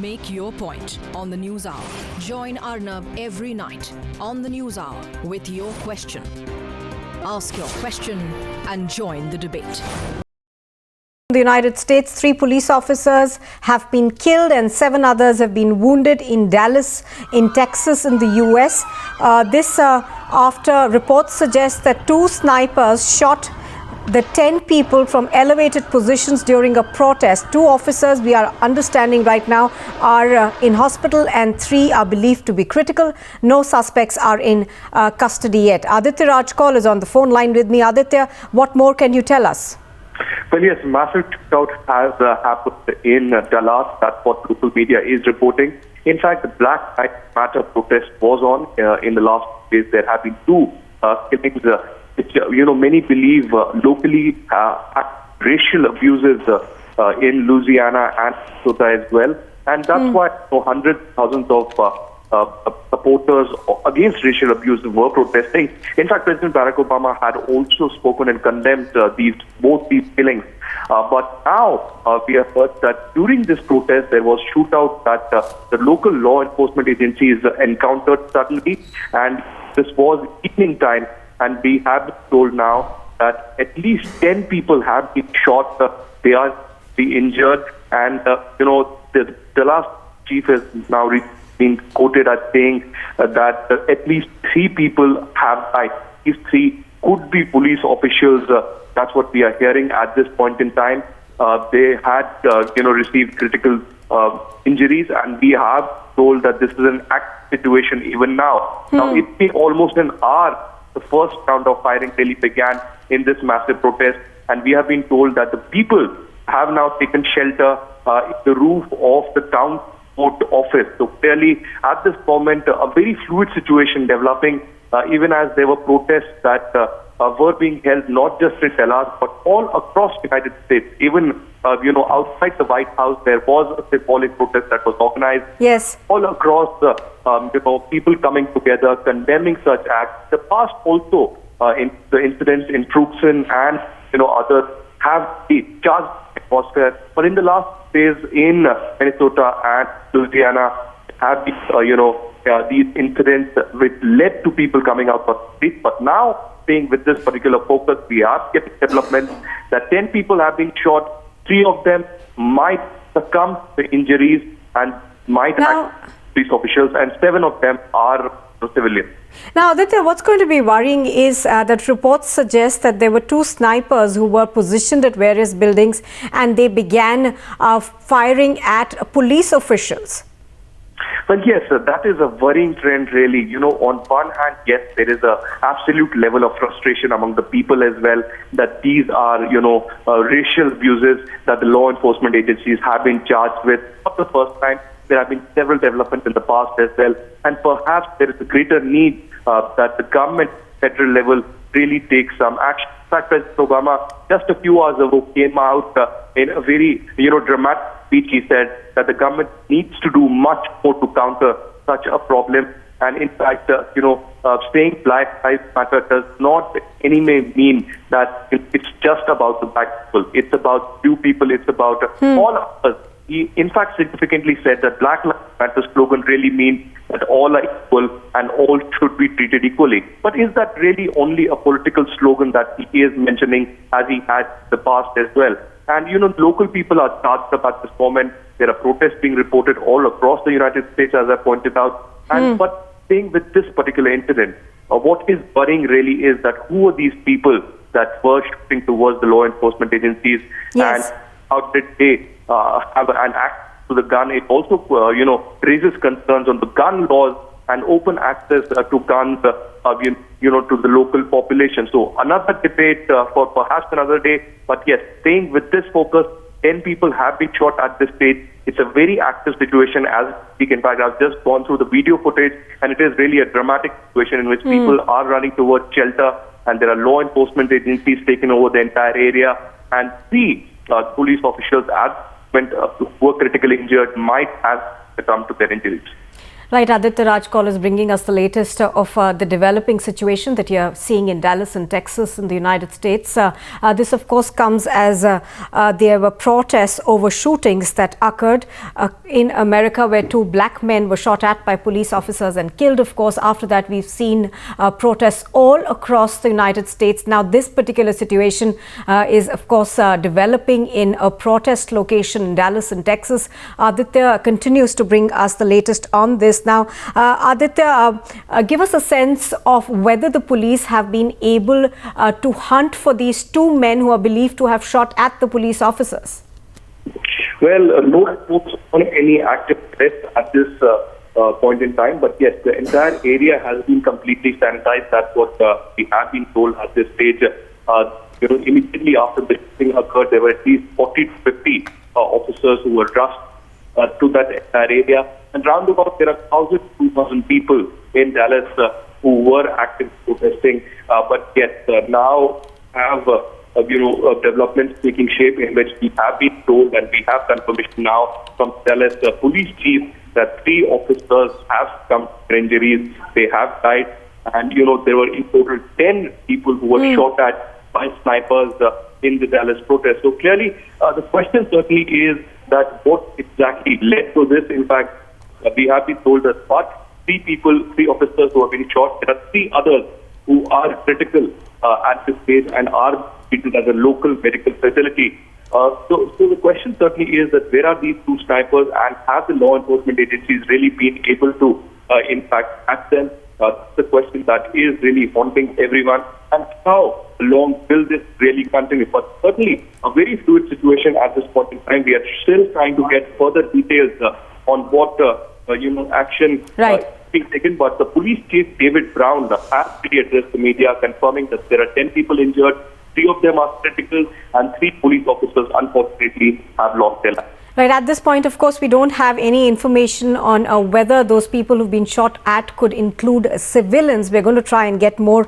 Make your point on the News Hour. Join Arnab every night on the News Hour with your question. Ask your question and join the debate. In the United States, 3 police officers have been killed and 7 others have been wounded in Dallas, in Texas, in the US. This after reports suggest that 2 snipers shot the 10 people from elevated positions during a protest. 2 officers, we are understanding right now, are in hospital and 3 are believed to be critical. No suspects are in custody yet. Aditya Rajkol is on the phone line with me. Aditya, what more can you tell us? Well, yes, massive shootout has happened in Dallas. That's what local media is reporting. In fact, the Black Lives Matter protest was on in the last days. There have been 2 killings, which many believe locally racial abuses in Louisiana and Minnesota as well. And that's why hundreds, thousands of supporters against racial abuse were protesting. In fact, President Barack Obama had also spoken and condemned both these killings. But now we have heard that during this protest, there was shootout that the local law enforcement agencies encountered suddenly. And this was evening time. And we have been told now that at least 10 people have been shot. They are injured. And, the last chief has now been quoted as saying that at least 3 people have died. These 3 could be police officials. That's what we are hearing at this point in time. They had, received critical injuries, and we have told that this is an active situation even now. Now, it's been almost an hour. The first round of firing really began in this massive protest, and we have been told that the people have now taken shelter in the roof of the town court office. So clearly, at this moment, a very fluid situation developing, even as there were protests that were being held not just in Dallas, but all across the United States. Even, outside the White House, there was a symbolic protest that was organized. Yes. All across, people coming together, condemning such acts. The past also, in the incidents in Tucson and, others have the charged atmosphere. But in the last days in Minnesota and Louisiana, have these incidents which led to people coming out for the streets. But now, staying with this particular focus, we are getting developments that 10 people have been shot. 3 of them might succumb to injuries and might act police officials, and 7 of them are civilians. Now, Aditya, what's going to be worrying is that reports suggest that there were 2 snipers who were positioned at various buildings and they began firing at police officials. Well, yes, that is a worrying trend, really. On one hand, yes, there is an absolute level of frustration among the people as well that these are, racial abuses that the law enforcement agencies have been charged with. Not the first time. There have been several developments in the past as well. And perhaps there is a greater need that the government, federal level, really takes some action. In fact, President Obama, just a few hours ago, came out in a very, dramatic speech. He said that the government needs to do much more to counter such a problem. And in fact, saying Black Lives Matter does not in any way mean that it's just about the black people. It's about few people. It's about all of us. He, in fact, significantly said that Black Lives Matter slogan really means that all are equal and all should be treated equally. But is that really only a political slogan that he is mentioning as he had in the past as well? And, local people are charged up at this moment. There are protests being reported all across the United States, as I pointed out. And but staying with this particular incident, what is worrying really is that who are these people that were shooting towards the law enforcement agencies? Yes. And how did they have an access to the gun? It also, raises concerns on the gun laws and open access to guns, to the local population. So another debate for perhaps another day. But yes, staying with this focus, 10 people have been shot at this stage. It's a very active situation as we speak. In fact, I've just gone through the video footage, and it is really a dramatic situation in which people are running towards shelter, and there are law enforcement agencies taking over the entire area, and 3 police officials who were critically injured might have succumbed to their injuries. Right, Aditya Rajkol is bringing us the latest of the developing situation that you're seeing in Dallas and Texas in the United States. This, of course, comes as there were protests over shootings that occurred in America, where 2 black men were shot at by police officers and killed. Of course, after that, we've seen protests all across the United States. Now, this particular situation is, of course, developing in a protest location in Dallas and Texas. Aditya continues to bring us the latest on this. Now, Aditya, give us a sense of whether the police have been able to hunt for these 2 men who are believed to have shot at the police officers. Well, no reports on any active arrest at this point in time, but yes, the entire area has been completely sanitized. That's what we have been told at this stage. Immediately after the shooting occurred, there were at least 40 to 50 officers who were rushed to that entire area. And round about there are 1,000 to 2,000 people in Dallas who were actively protesting, but yet now have developments taking shape in which we have been told, and we have confirmation now from Dallas police chief, that 3 officers have succumbed to injuries. They have died, and there were in total 10 people who were shot at by snipers in the Dallas protest. So clearly, the question certainly is that what exactly led to this. In fact, we have been told that but 3 officers who have been shot. There are 3 others who are critical at this stage and are treated at a local medical facility. So the question certainly is that where are these 2 snipers, and have the law enforcement agencies really been able to, in fact, catch them? That's the question that is really haunting everyone. And how long will this really continue? But certainly a very fluid situation at this point in time. We are still trying to get further details on what action being taken. But the police chief, David Brown, has really addressed the media, confirming that there are 10 people injured, 3 of them are critical, and 3 police officers, unfortunately, have lost their lives. Right, at this point, of course, we don't have any information on whether those people who've been shot at could include civilians. We're going to try and get more